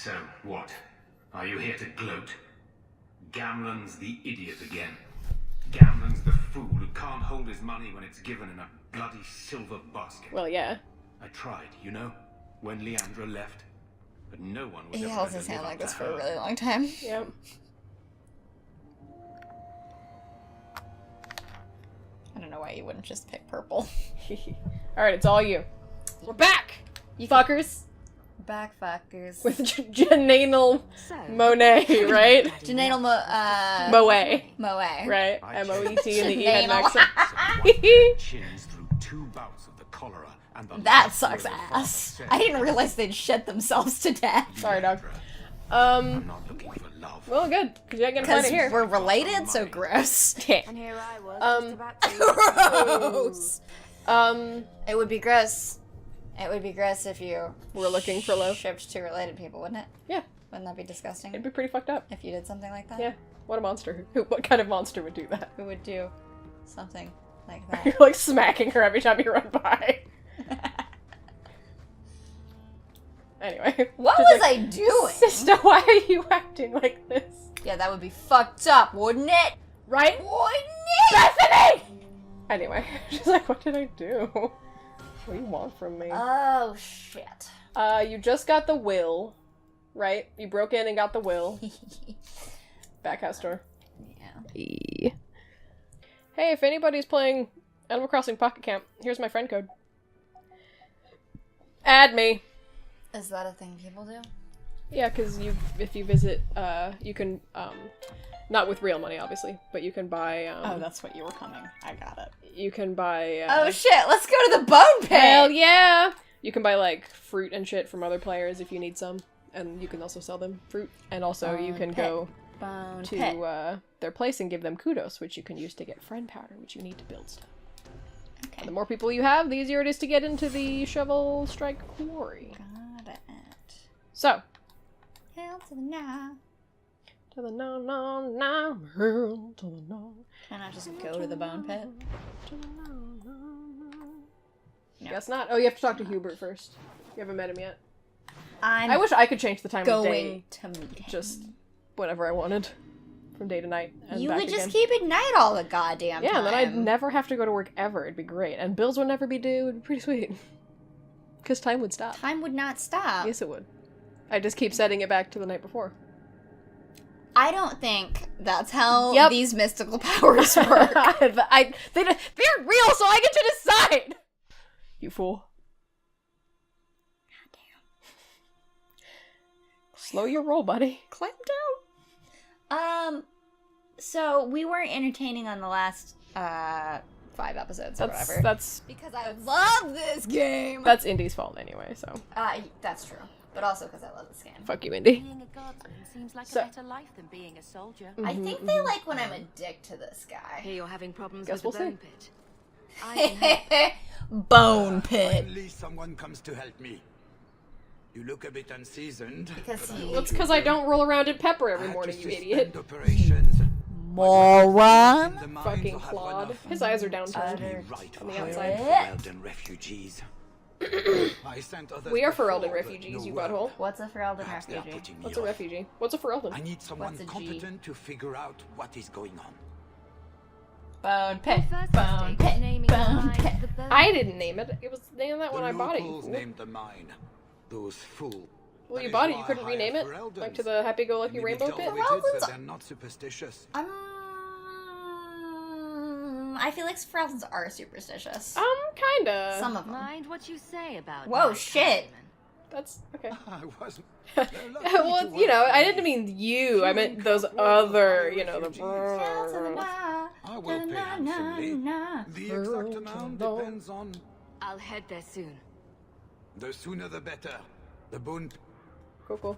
So, what? Are you here to gloat? Gamlen's the idiot again. Gamlen's the fool who can't hold his money when it's given in a bloody silver basket. Well, yeah. I tried, you know, when Leandra left. But no one was He ever holds going his to hand live like up this to for a her. really long time. Yep. I don't know why you wouldn't just pick purple. Alright, it's all you. We're back! You fuckers! Back fuckers. With Jananal Monet, right? Jananal Moe. Moe. Right? M-O-E-T and the E had an Jananal. accent. Chins through 2 bouts of the cholera and the That sucks ass. I didn't realize they'd shed themselves to death. Sorry, dog. I'm not looking for love. Well, good. Because you ain't gonna find Because it here. we're related, so gross. And here I was, just about to. Gross. It would be gross. It would be gross if you We're looking for love. shipped 2 related people, wouldn't it? Yeah. Wouldn't that be disgusting? It'd be pretty fucked up. If you did something like that? Yeah. What a monster. What kind of monster would do that? Who would do something like You're that? like smacking her every time you run by. Anyway. What Just was like, I doing? Sister, why are you acting like this? Yeah, that would be fucked up, wouldn't it? Right? Wouldn't it? Bethany! Anyway, she's like, what did I do? What do you want from me? Oh, shit. You just got the will, right? You broke in and got the will. Back house door. Yeah. Hey, if anybody's playing Animal Crossing Pocket Camp, here's my friend code. Add me. Is that a thing people do? Yeah, because if you visit, you can, not with real money, obviously, but you can buy, Oh, that's what you were coming. I got it. you can buy, Oh, shit. Let's go to the bone pit. hell yeah! You can buy, like, fruit and shit from other players if you need some, and you can also sell them fruit, and also you Bone can pit. go Bone to, pit. their place and give them kudos, which you can use to get friend powder, which you need to build stuff. Okay. And the more people you have, the easier it is to get into the Shovel Strike Quarry. Got it. So, Hell to the nah. to the no, no, no, hurl to the no. Can I just go to the bone pit? No. Guess not. Oh, you have to talk to Hubert first. You haven't met him yet. I'm I wish I could change the time of day, going to meet him. just whenever I wanted, from day to night. And You back would just again. keep it night all the goddamn time. Yeah, and then I'd never have to go to work ever. It'd be great, and bills would never be due. It'd be pretty sweet. Because time would stop. Time would not stop. Yes, it would. I just keep setting it back to the night before. I don't think that's how Yep. these mystical powers work. They're real, so I get to decide. You fool. Slow your roll, buddy. Clamp down. So we weren't entertaining on the last 5 episodes or whatever. That's Because I love this game. that's Indy's fault anyway. So That's true. But also because I love this game. fuck you, Indy. Being a guardsman seems like So- a better life than being a soldier. I think they like when I'm a dick to this guy. Here you're having problems Guess with the we'll bone pit. I can help. Bone pit. Finally, someone comes to help me. You look a bit unseasoned. Because but I he- hope That's you because I will. don't roll around in pepper I every had morning, to you suspend idiot. Operations. Moron. In the mine Fucking to have Claude. run off. His eyes are downturned. Be right on the for outside. Ferelden refugees. I sent others We are before, Ferelden but refugees, no you word. butthole. What's a Ferelden Perhaps they are refugee? putting me What's a off. refugee? What's a Ferelden? I need someone What's a G? competent to figure out what is going on. Bone pit. First Bone mistake, pit. naming Bone the mine pit. the bone. I didn't name it. It was named that when The I bought it. locals You- named the mine. Those fools. Well, you That bought is it. You why couldn't I rename it, hire like to Fereldans. the happy-go-lucky Maybe rainbow dull pit. witted, Fereldans- but they're not superstitious. I feel like Ferelden's are superstitious. Kinda. Some of them. Mind what you say about Whoa, my shit. countrymen. That's okay. I wasn't. Well, you know, I didn't mean you. I meant those other, you know, the. I will pay handsomely. The exact amount depends on. I'll head there soon. The sooner the better. The bone. Cool.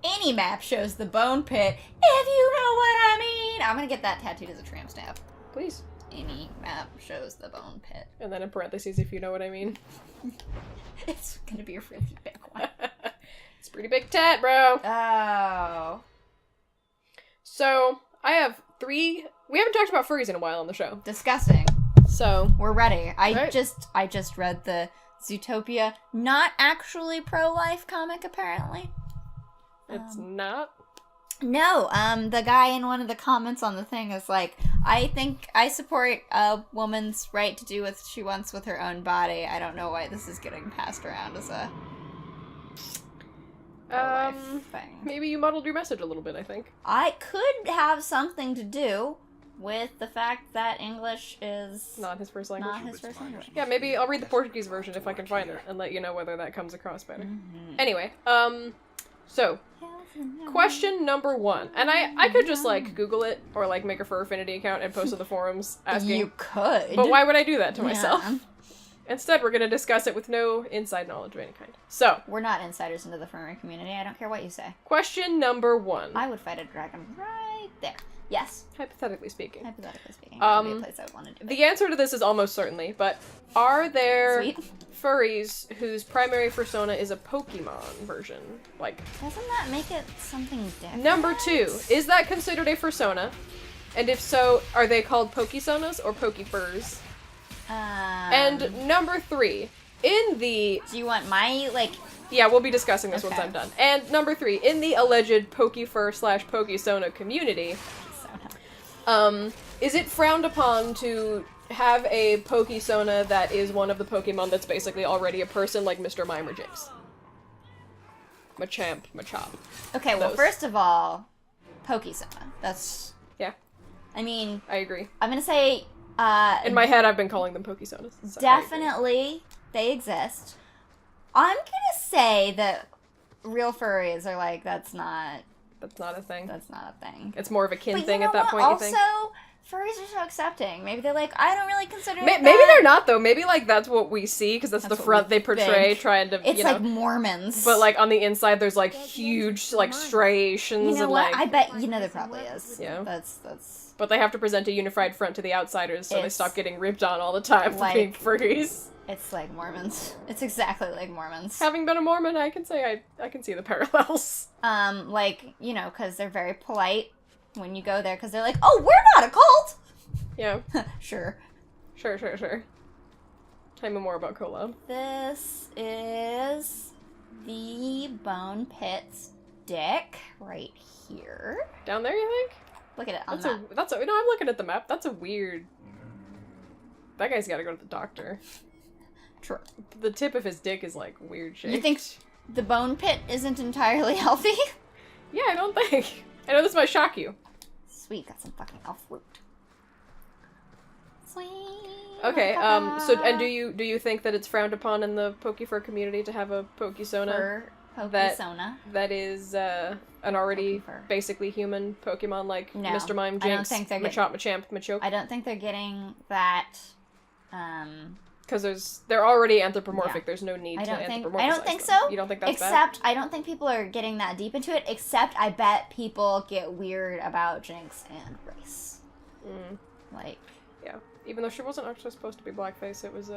Any map shows the bone pit, if you know what I mean. I'm gonna get that tattooed as a tramp stamp. Please. Any map shows the bone pit. And then in parentheses, if you know what I mean. It's gonna be a really big one. It's a pretty big tat, bro. Oh. So, I have 3... We haven't talked about furries in a while on the show. Disgusting. So, We're ready. I Right. just read the Zootopia, not actually pro-life comic, apparently. It's not? No, the guy in one of the comments on the thing is like, I think I support a woman's right to do what she wants with her own body. I don't know why this is getting passed around as a pro-life thing. Maybe you muddled your message a little bit, I think. I could have something to do with the fact that English is Not his first language. not his first language. Yeah, maybe I'll read the Portuguese version if I can find it and let you know whether that comes across better. Mm-hmm. Anyway, so question number 1. And I could just, like, Google it or, like, make a Furfinity account and post to the forums asking. You could. But why would I do that to myself? Yeah. Instead, we're going to discuss it with no inside knowledge of any kind. So, We're not insiders into the furry community. I don't care what you say. question number 1. I would fight a dragon right there. Yes. Hypothetically speaking. Hypothetically speaking. That would be a place I would want to do it. The answer to this is almost certainly, but are there Sweet. furries whose primary persona is a Pokemon version? Like, Doesn't that make it something different? number 2, is that considered a fursona? And if so, are they called Pokesonas or Pokefurs? And number 3, in the... do you want my, like... Yeah, we'll be discussing this once Okay. I'm done. And number 3, in the alleged Pokefur/Pokesona community, is it frowned upon to have a Pokesona that is one of the Pokemon that's basically already a person, like Mr. Mime or Jinx? Machamp, Machop. Okay, well, Those. first of all, Pokesona. That's... Yeah, I mean, I agree. I'm gonna say... In my head, I've been calling them Pokesonas. So definitely, they exist. I'm gonna say that real furries are like, that's not a thing. a thing. It's more of a kin But thing you know at that what? point, Also, you think? furries are so accepting. Maybe they're like, I don't really consider it Maybe that. they're not, though. Maybe, like, that's what we see, because that's the what front we they portray, think. trying to, It's you know... like Mormons. But, like, on the inside, there's, like, huge, like, striations you know and, what? like... I bet, you know, there probably is. Yeah. That's... But they have to present a unified front to the outsiders, so they It's stop getting ripped on all the time for like- being furries. It's like Mormons. It's exactly like Mormons. Having been a Mormon, I can say I can see the parallels. Like, you know, because they're very polite when you go there, because they're like, oh, we're not a cult! Yeah. Sure. Sure. Tell me more about Kolob. This is the Bone Pit's dick right here. Down there, you think? Look at it on That's the a, map. no, I'm looking at the map. That's a weird... That guy's gotta go to the doctor. True. The tip of his dick is, like, weird shaped. You think the Bone Pit isn't entirely healthy? Yeah, I don't think. I know this might shock you. Sweet, got some fucking elf fruit. Sweet. Okay, so, and do you think that it's frowned upon in the Pokefur community to have a Pokesona For Pokesona. that is, an already Pokefur. basically human Pokemon like No, Mr. Mime, I don't Jinx, think they're Machop, Machamp, Machoke? I don't think they're getting that, Because they're already anthropomorphic, Yeah. there's no need I to don't think anthropomorphize so. them. You don't think that's bad? Except I don't think people are getting that deep into it. Except I bet people get weird about Jinx and race. Like, Yeah. Even though she wasn't actually supposed to be blackface, it was,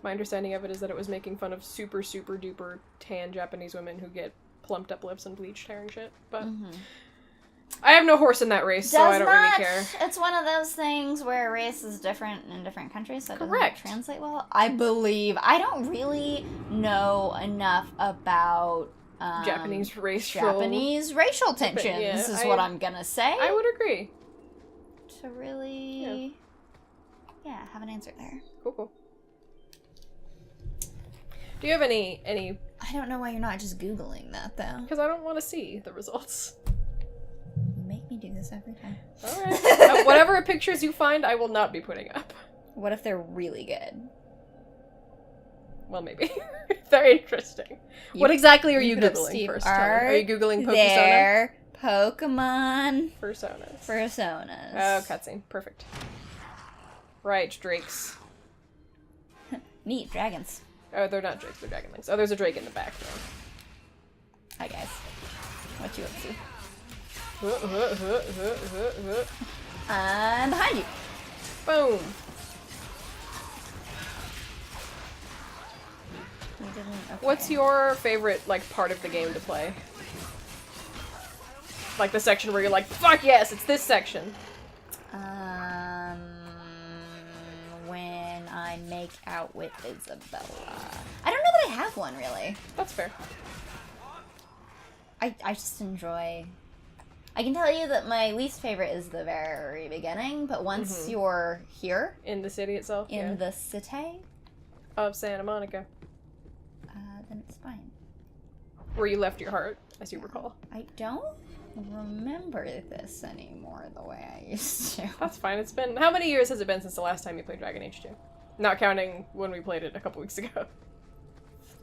my understanding of it is that it was making fun of super, super duper tan Japanese women who get plumped up lips and bleached hair and shit, but... I have no horse in that race, so I don't really care. It's one of those things where race is different in different countries, so it doesn't Correct. translate well. I believe. I don't really know enough about Japanese racial... Japanese racial tensions, Yeah, is what I'm gonna say. I would agree. To really... Yeah, have an answer there. Cool. Do you have any... I don't know why you're not just Googling that, though. Because I don't want to see the results. You make me do this every time. Alright. Whatever pictures you find, I will not be putting up. What if they're really good? Well, maybe. They're interesting. What exactly are you put up Googling Steve, first? Tell me. Are you Googling Pokesona? They're Pokemon Personas. personas. Oh, cutscene. Perfect. Right, drakes. Neat, dragons. Oh, they're not drakes, they're dragonlings. Oh, there's a drake in the back, though. Hi, guys. What you up to? I'm behind you. Boom. We didn't, okay. What's your favorite, like, part of the game to play? Like the section where you're like, fuck yes, it's this section. When I'm make out with Isabella. I don't know that I have one, really. That's fair. I just enjoy... I can tell you that my least favorite is the very beginning, but once you're here... In the city itself? In the city... Of Santa Monica. Then it's fine. Where you left your heart, as you recall. I don't remember this anymore the way I used to. That's fine. It's been... How many years has it been since the last time you played Dragon Age 2? Not counting when we played it a couple weeks ago.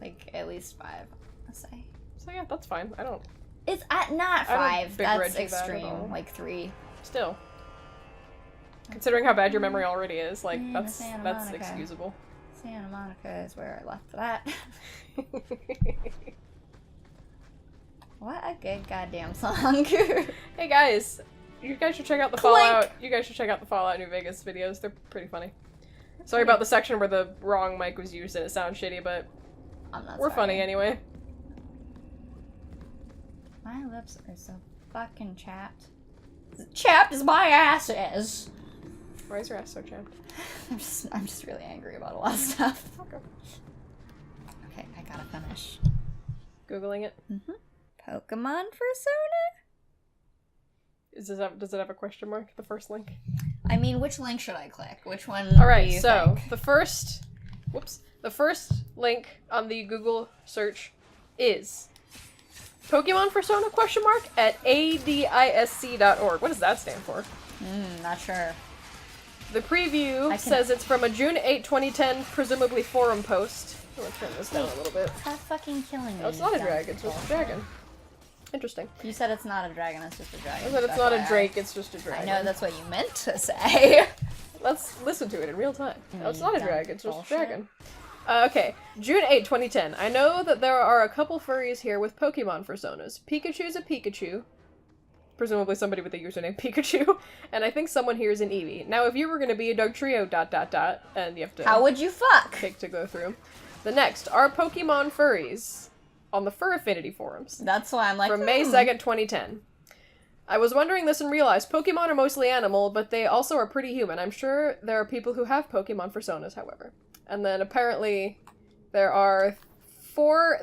Like, at least 5, I'll say. So yeah, that's fine. I don't... It's not 5. That's that at all. extreme. Like 3. Still. Considering how bad your memory already is, like, that's Santa Monica. excusable. Santa Monica is where I left that. What a good goddamn song. Hey guys, you guys should check out the Clink! Fallout. You guys should check out the Fallout New Vegas videos. They're pretty funny. Sorry about the section where the wrong mic was used and it sounds shitty, but I'm not we're sorry. funny anyway. My lips are so fucking chapped. Chapped as my ass is. Why is your ass so chapped? I'm just really angry about a lot of stuff. Okay. Okay, I gotta finish. Googling it. Pokemon Persona? Does it have a question mark? The first link. I mean, which link should I click? Which one? All right. do you So think? the first link on the Google search is Pokemon Persona question mark at adisc.org. What does that stand for? Not sure. The preview says it's from a June 8, 2010, presumably forum post. I'm gonna turn this down a little bit. Stop fucking killing me. Oh, it's not a dragon, it's just a dragon. Interesting. You said it's not a dragon, it's just a dragon. I said it's not a drake, it's just a dragon. I know that's what you meant to say. Let's listen to it in real time. No, it's not a dumb dragon, it's just a bullshit. dragon. Okay, June 8, 2010. I know that there are a couple furries here with Pokemon personas. Pikachu's a Pikachu. Presumably somebody with the username Pikachu. And I think someone here is an Eevee. Now, if you were going to be a Dugtrio ... and you have to... How would you fuck? pick to go through. The next are Pokemon furries on the Fur Affinity forums. That's why I'm like, From May 2nd, 2010. I was wondering this and realized Pokemon are mostly animal, but they also are pretty human. I'm sure there are people who have Pokemon personas, however. And then apparently there are four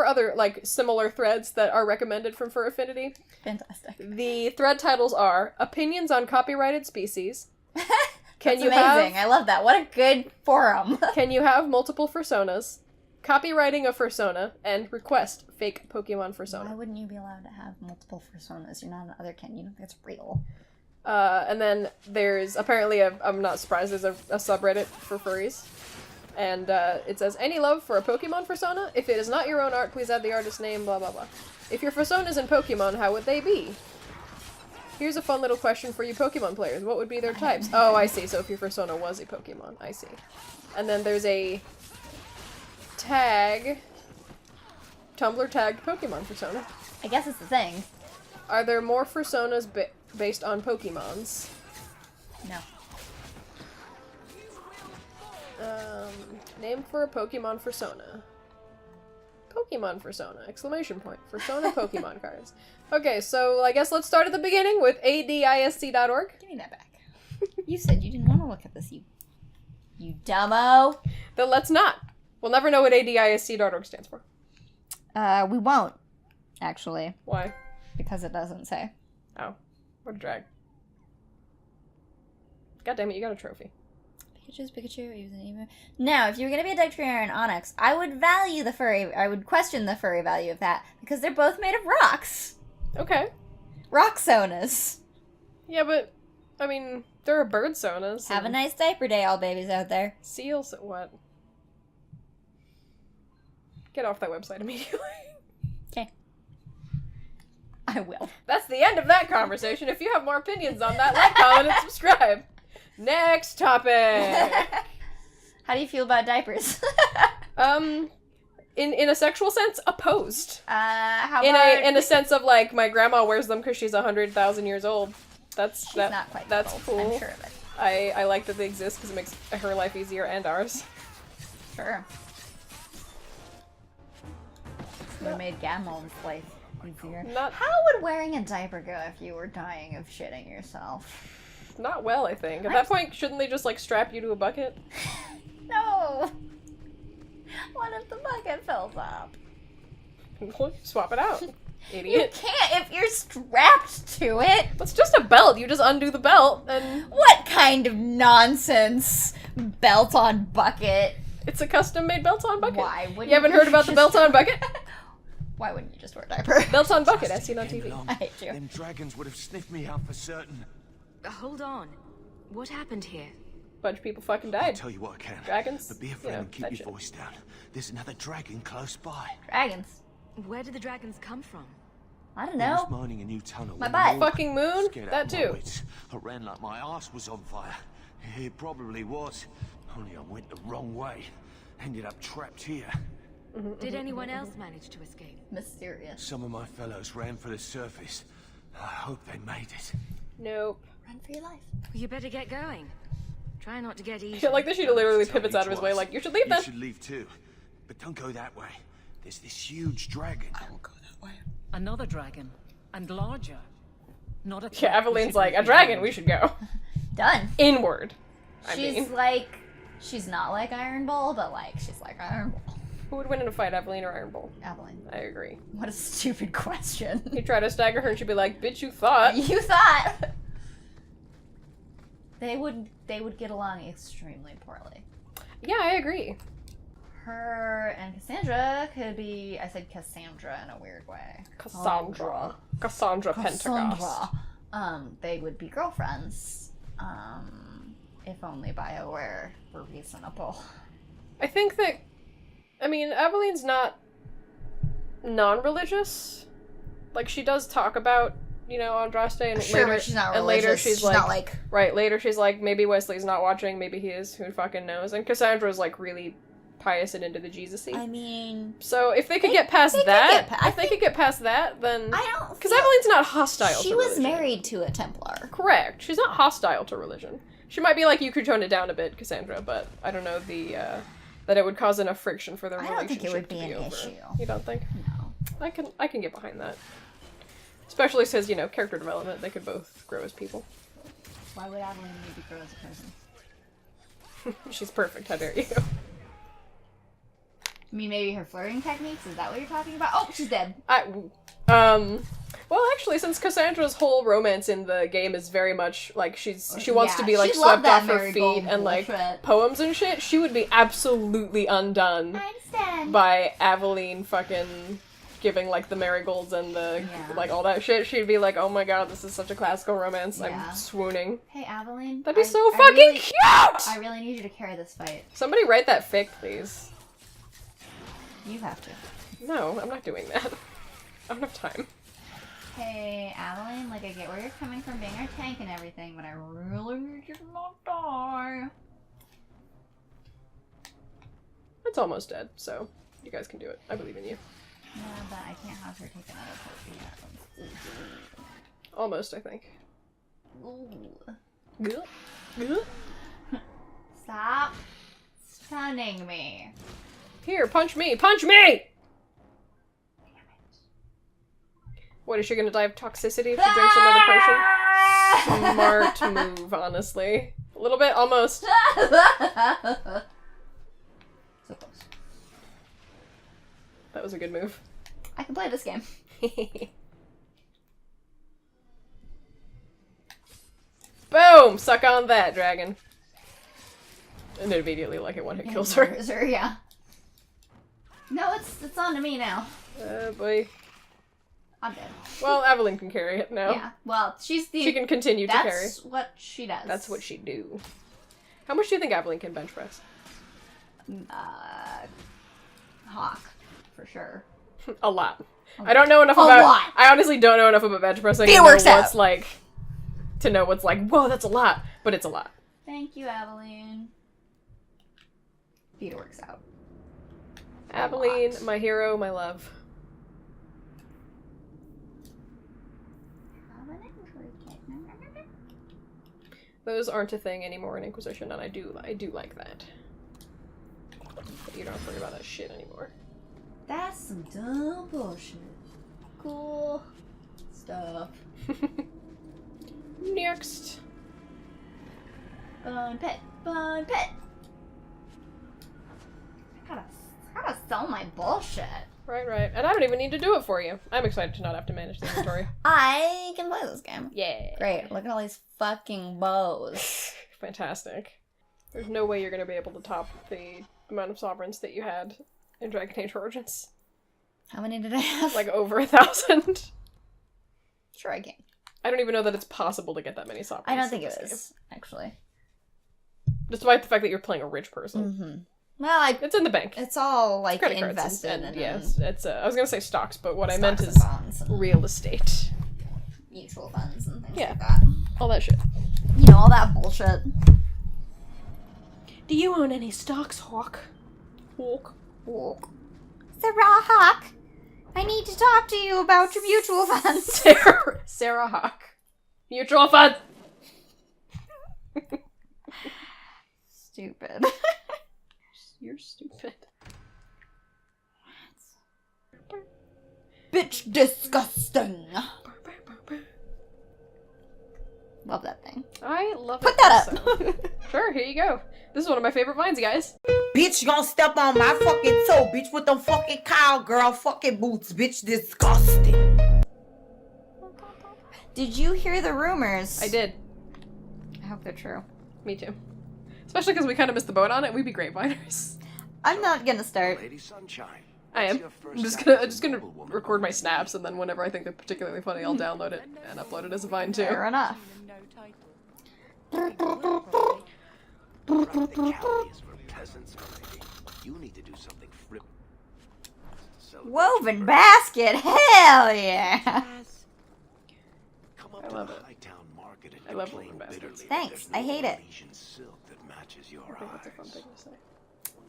other, like, similar threads that are recommended from Fur Affinity. Fantastic. The thread titles are Opinions on Copyrighted Species. That's amazing. I love that. What a good forum. Can you have multiple personas? Copywriting a persona, and request fake Pokemon persona. Why wouldn't you be allowed to have multiple personas? You're not an otherkin. You don't think it's real. And then there's apparently I'm not surprised, there's a subreddit for furries. And it says, any love for a Pokemon persona? If it is not your own art, please add the artist's name, blah blah blah. If your personas in Pokemon, how would they be? Here's a fun little question for you Pokemon players. What would be their types? Oh, I see. So if your persona was a Pokemon, I see. And then there's a tag, Tumblr tagged Pokemon persona. I guess it's the thing. Are there more personas based on Pokemons? No. Name for a Pokemon persona. Pokemon persona! Exclamation point. Persona Pokemon cards. Okay, so I guess let's start at the beginning with adisc.org. Give me that back. You said you didn't want to look at this, you dumbo. Then let's not. We'll never know what adisc.org stands for. We won't, actually. Why? Because it doesn't say. Oh. What a drag. God damn it, you got a trophy. Pikachu's Pikachu, even even. Now, if you were gonna be a Dugtrio or an Onyx, I would value the furry. I would question the furry value of that because they're both made of rocks. Okay. Rock sonas. Yeah, but I mean, there are bird sonas. Have a nice diaper day, all babies out there. Seals. What? Get off that website immediately. Okay. I will. That's the end of that conversation. If you have more opinions on that, like, comment, and subscribe. Next topic. How do you feel about diapers? In a sexual sense, opposed. How In about... a sense of like my grandma wears them because she's 100,000 years old. She's not quite that's old, cool. I'm sure of it. I like that they exist because it makes her life easier and ours. Sure. Would have made Gamel's life easier. How would wearing a diaper go if you were dying of shitting yourself? Not well, I think. At that point, shouldn't they just like strap you to a bucket? No, no! What if the bucket fills up? Swap it out, You idiot. can't if you're strapped to it. It's just a belt. You just undo the belt, and What kind of nonsense? Belt on bucket. it's a custom-made belt-on bucket. Why wouldn't You haven't heard about the just- belt-on bucket? Why wouldn't you just wear a diaper? Belt-on bucket, as seen on TV. I hate you. Them dragons would have sniffed me out for certain. Hold on. What happened here? Bunch of people fucking I'll died. tell you what I can. Dragons, But be a you friend know, and keep that your shit. voice down. There's another dragon close by. Dragons. Where did the dragons come from? I don't I was know. mining a new tunnel. My in butt. the wall. Fucking moon? Scared That out of my too. wits. I ran like my ass was on fire. It probably was. Only I went the wrong way. Ended up trapped here. Did anyone else manage to escape? Mysterious. Some of my fellows ran for the surface. I hope they made it. Nope. Run for your life. You better get going. Try not to get I eaten. feel like this shit literally Tell pivots you out of his way, twice. like, you should leave You then. should leave too. But don't go that way. There's this huge dragon. I won't go that way. Another dragon. And larger. Not a Yeah, threat we Evelyn's should like, leave a dragon, behind. we should go. Done. Inward. I She's mean, like, she's not like Iron Bull, but like, she's like Iron Bull. who would win in a fight, Evelyn or Iron Bull? Evelyn. I agree. What a stupid question. He'd try to stagger her and she'd be like, bitch, you thought. You thought. They would get along extremely poorly. Yeah, I agree. Her and Cassandra could be, I said Cassandra in a weird way. Cassandra. Cassandra Pentecost. They would be girlfriends. If only BioWare were reasonable. I think that, I mean, Evelyn's not non-religious. Like, she does talk about, you know, Andraste, and Sure, later, but she's not and religious. later she's like, not like, right, later she's like, maybe Wesley's not watching, maybe he is, who fucking knows. And Cassandra's like really pious and into the Jesus-y. I mean, So if they could get past they could that, get I if they could get past that, then I don't because feel- Evelyn's not hostile. she to was religion. married to a Templar. Correct. She's not hostile to religion. She might be like, you could tone it down a bit, Cassandra, but I don't know that it would cause enough friction for their I don't relationship think it would to be an over. issue. You don't think? No. I can get behind that. Especially since, you know, character development, they could both grow as people. Why would Evelyn need to grow as a person? She's perfect, how dare you. I mean, maybe her flirting techniques? Is that what you're talking about? Oh, she's dead. Well, actually, since Cassandra's whole romance in the game is very much like she wants to be like she loved swept off that her feet marigold and like bullshit. poems and shit, she would be absolutely undone I understand. by Aveline fucking giving like the marigolds and the Yeah. like all that shit. She'd be like, oh my god, this is such a classical romance. Yeah. I'm swooning. Hey, Aveline. That'd be so I fucking really, cute! I really need you to carry this fight. Somebody write that fic, please. You have to. No, I'm not doing that. I don't have time. Hey, Aveline, like, I get where you're coming from being our tank and everything, but I really need you to not die. It's almost dead, so you guys can do it. I believe in you. Yeah, but I can't have her take another potion. Almost, I think. Ooh. Stop stunning me. Here, punch me! Punch me! What, is she gonna die of toxicity if she drinks another potion? Smart move, honestly. A little bit, almost. So close. That was a good move. I can play this game. Boom! Suck on that, dragon. And it immediately, like, it one-hit kills her. Murders her, yeah. No, it's on to me now. Boy. I'm dead. Well, Aveline can carry it now. Yeah. Well, she's the. She can continue to carry. That's what she does. That's what she do. How much do you think Aveline can bench press? Hawk, for sure. A lot. I don't know enough A about. lot. I honestly don't know enough about bench pressing. It to know works what's out. like. To know what's like. Whoa, that's a lot, but it's a lot. Thank you, Aveline. It works out. Aveline, lot. my hero, my love. Those aren't a thing anymore in Inquisition, and I do like that. But you don't have to worry about that shit anymore. That's some dumb bullshit. Cool stuff. Next. Bun pet, bun pet. Gotta sell my bullshit. Right. And I don't even need to do it for you. I'm excited to not have to manage the inventory. I can play this game. Yeah. Great. Look at all these fucking bows. Fantastic. There's no way you're going to be able to top the amount of sovereigns that you had in Dragon Age Origins. How many did I have? Like over 1,000. Sure I can. I don't even know that it's possible to get that many sovereigns. I don't think in it this is, actually. game. Despite the fact that you're playing a rich person. Mm-hmm. Well, It's in the bank. it's all, like, Credit cards invested and in yes, it's I was going to say stocks, but what I stocks meant and is bonds and real estate. mutual funds and things Yeah. like that. All that shit. You know, all that bullshit. Do you own any stocks, Hawk? Hawk? Sarah Hawk, I need to talk to you about your mutual funds. Sarah Hawk. Mutual fund! Stupid. You're stupid. Bitch disgusting. Love that thing. I love Put it. that also. up. Sure, here you go. This is one of my favorite vines, guys. Bitch, you gonna step on my fucking toe, bitch, with them fucking cowgirl fucking boots, bitch, disgusting. Did you hear the rumors? I did. I hope they're true. Me too. Especially because we kind of missed the boat on it. We'd be great viners. I'm not gonna start. Lady Sunshine. I am. I'm just gonna record my snaps, and then whenever I think they're particularly funny, I'll download it and upload it as a vine too. Fair enough. The county is for peasants, lady. You need to do something flip. Woven basket, hell yeah! Come up I to love the it. Hightown Market and I love complain woven baskets. bitterly that Thanks, there's I hate no it. Parisian silk that matches your I think that's a fun eyes. thing to say.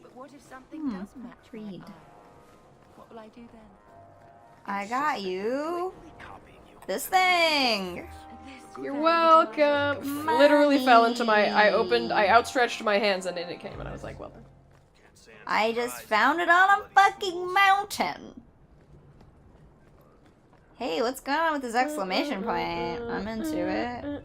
But what if something does match my read. eye? What will I do then? I got you. Blatantly copying you. This thing. You're welcome. Literally fell into my. I outstretched my hands, and in it came, and I was like, well then. I just found it on a fucking mountain. Hey, what's going on with this exclamation point? I'm into it.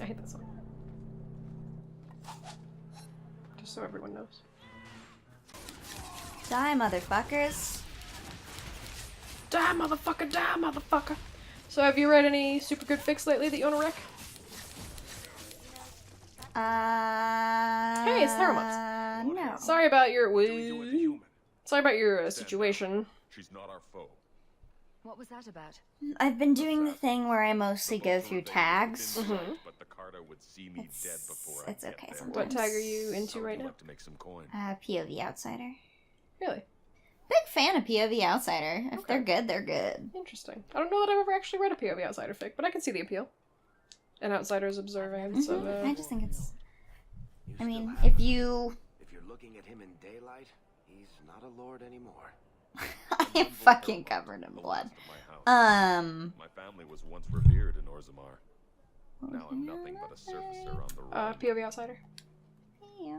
I hate that song. Just so everyone knows. Die, motherfuckers. Die, motherfucker! Die, motherfucker! So, have you read any super good fics lately that you want to rec? Hey, it's Thermos. No. Sorry about your human? Sorry about your situation. She's not our foe. What was that about? I've been doing the thing where I mostly go through tags. But the Carter would see me dead before It's I okay get there. sometimes. What tag are you into right now? Love to make some coin. POV Outsider. Really Big fan of POV Outsider. If Okay. they're good, they're good. interesting. I don't know that I've ever actually read a POV Outsider fic, but I can see the appeal. An outsider's observance of. I just think it's. You I still mean, have if him. you. If you're looking at him in daylight, he's not a lord anymore. I am fucking covered in blood. My house. My family was once revered in Orzammar. Now I'm nothing but a surfacer on the run. POV Outsider. You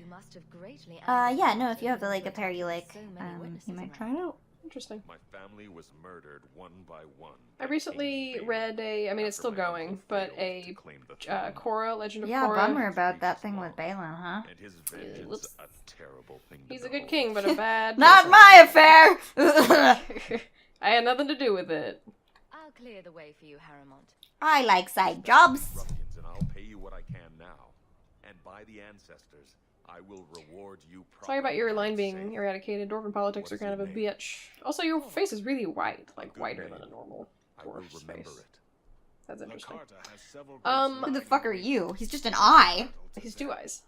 must have greatly. Yeah, no, if you have like a pair you like, So many witnesses you might around. try it out. Interesting. My family was murdered one by one. I recently read a. I mean, it's still going, but a Korra, Legend of Yeah, Korra. bummer about that thing with Balin, huh? And his vengeance, whoops. a terrible thing to He's a good behold. king, but a bad. Not person. my affair! I had nothing to do with it. I'll clear the way for you, Harrimont. I like side jobs. Ruffians, and I'll pay you what I can now. And by the ancestors, I will reward you properly. Sorry about your line for being saying, eradicated. Dwarven politics are kind of a bitch. Also, your face is really wide, like Good wider name. than a normal I will dwarf's remember face. it. That's interesting. Lacarta has several Who the fuck are you? He's just an eye. He's two eyes.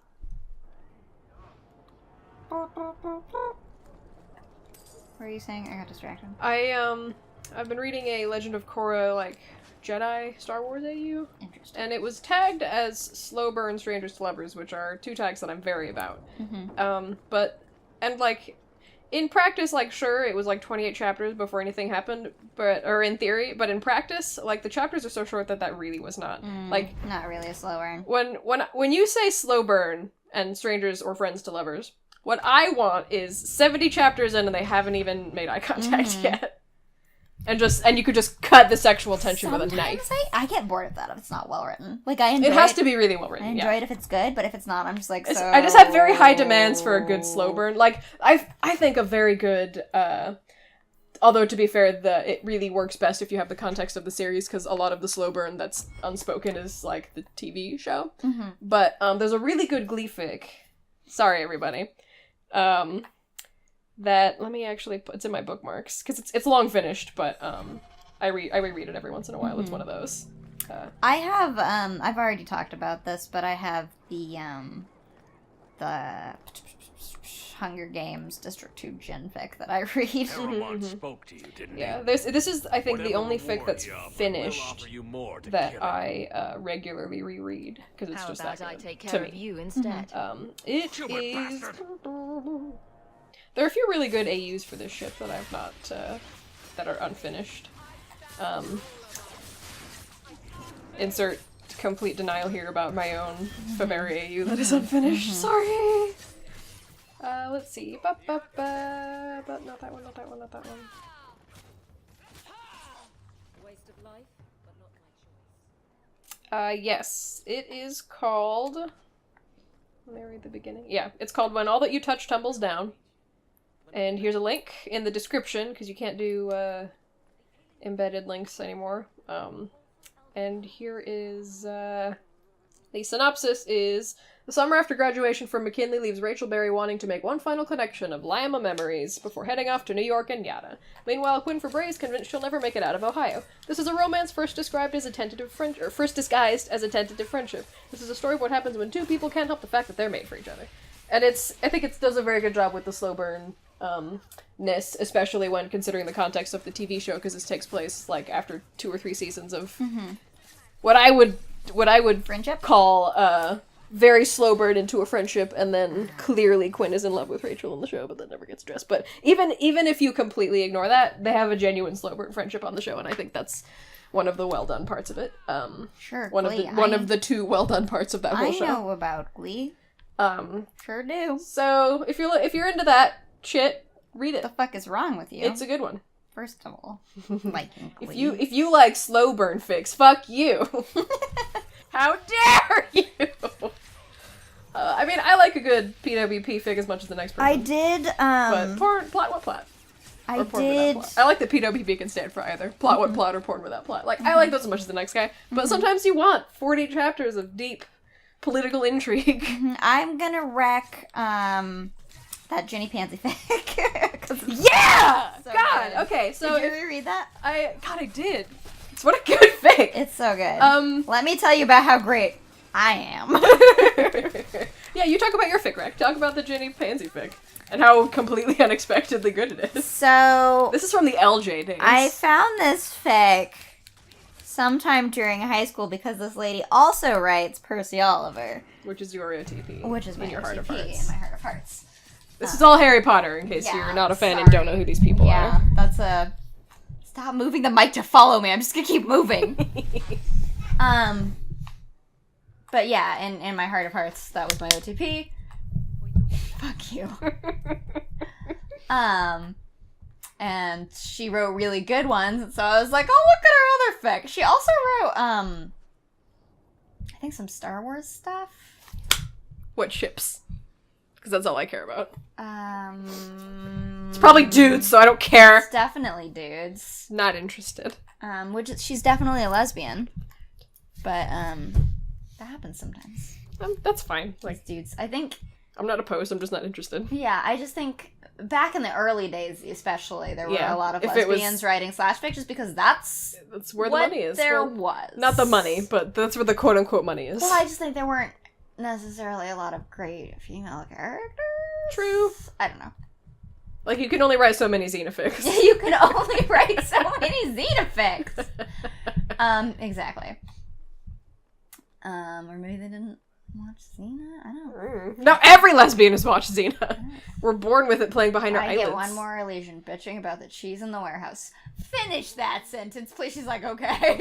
What are you saying? I got distracted. I've been reading a Legend of Korra, like, Jedi Star Wars AU, Interesting. and it was tagged as Slow Burn Strangers to Lovers, which are two tags that I'm very about. And like, in practice, like, sure, it was like 28 chapters before anything happened, or in theory, but in practice, like, the chapters are so short that really was not. Like, Not really a slow burn. when you say slow burn, and strangers or friends to lovers. What I want is 70 chapters in and they haven't even made eye contact yet. And you could just cut the sexual tension with a knife. I get bored of that if it's not well written. Like, I enjoy it. It has to be really well written, I enjoy it if it's good, but if it's not, I'm just like, so... I just have very high demands for a good slow burn. Like, I think a very good, although to be fair, it really works best if you have the context of the series, because a lot of the slow burn that's unspoken is, like, the TV show. Mm-hmm. But there's a really good Glee fic. Sorry, everybody. That, let me actually it's in my bookmarks, because it's long finished, but I reread it every once in a while. It's one of those. I have, I've already talked about this, but I have the Hunger Games District 2 Gin fic that I read. Paramount spoke to you, didn't he? Yeah, this is, I think, the Whatever only fic reward that's you offer, finished we'll offer you more to that kill it. I regularly reread, because it's How just about that I good take to care of me. you instead? It Stupid is... bastard. There are a few really good AUs for this ship that I've not, that are unfinished. Insert complete denial here about my own Faveri AU that is unfinished. Sorry! Let's see. But not that one, not that one, not that one. Waste of life, but not my choice. Yes. It is called... Let me read the beginning. Yeah, it's called When All That You Touch Tumbles Down. And here's a link in the description, because you can't do embedded links anymore. And here is, the synopsis is, the summer after graduation from McKinley leaves Rachel Berry wanting to make one final connection of Lama memories before heading off to New York and yada. Meanwhile, Quinn Fabray is convinced she'll never make it out of Ohio. This is a romance first disguised as a tentative friendship. This is a story of what happens when two people can't help the fact that they're made for each other. And I think it does a very good job with the slow burn ness, especially when considering the context of the TV show, because this takes place like after 2 or 3 seasons of what I would Friendship? call very slow burn into a friendship, and then clearly Quinn is in love with Rachel in the show, but that never gets addressed. But even if you completely ignore that, they have a genuine slow burn friendship on the show, and I think that's one of the well done parts of it. Sure, one Glee. of the 2 well done parts of that whole show. I know about Glee. Sure do. So if you're into that shit, read it. What the fuck is wrong with you? It's a good one. First of all, liking Glee. If you like slow burn fics, fuck you. How dare you? I mean, I like a good PWP fic as much as the next person. I did. But porn, plot, what plot? I Or porn did. without plot. I like that PWP can stand for either plot, what plot, or porn without plot. Like, I like those as much as the next guy. But sometimes you want 40 chapters of deep political intrigue. I'm gonna wreck that Jenny Pansy fic. 'Cause it's Yeah! so God! good. Okay, so Did you reread that? I did. It's what a good fic! It's so good. Let me tell you about how great I am. Yeah, you talk about your fic rec. Talk about the Jenny Pansy fic. And how completely unexpectedly good it is. So This is from the LJ days. I found this fic sometime during high school because this lady also writes Percy Oliver, Which is your OTP. which is my in your heart of OTP hearts. in my heart of hearts. This is all Harry Potter, in case yeah, you're not a fan and sorry. don't know who these people Yeah, are. that's a... Stop moving the mic to follow me. I'm just gonna keep moving. But yeah, in my heart of hearts, that was my OTP. Fuck you. And she wrote really good ones, and so I was like, oh, look at her other fic. She also wrote, I think some Star Wars stuff. What ships? Because that's all I care about. It's It's probably dudes, so I don't care. It's definitely dudes. Not interested. She's definitely a lesbian. But, that happens sometimes. That's fine. Like, Like, dudes. I think, I'm not opposed, I'm just not interested. yeah, I just think back in the early days, especially, there were Yeah, a lot of if it was- lesbians writing /fic just because that's That's where the what money is. there Well, was. not the money, but that's where the quote-unquote money is. Well, I just think there weren't necessarily a lot of great female characters. True. I don't know. Like, you can only write so many xenofics. You can only write so many xenofics. Exactly. Or maybe they didn't Watch Xena? I don't... No, every lesbian has watched Xena. We're born with it playing behind our eyelids. I get one more illusion bitching about the cheese in the warehouse. Finish that sentence, please. She's like, okay.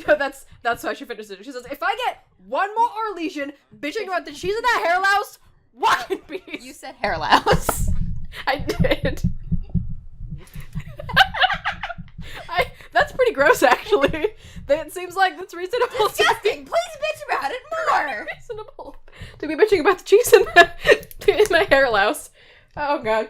No, that's why she finished it. She says, if I get one more lesion bitching about the cheese in that hair louse, walk in peace. You said hair louse. I did. That's pretty gross, actually. It seems like that's reasonable. Disgusting. Please bitch about it more. Reasonable to be bitching about the cheese in my hair louse. Oh god.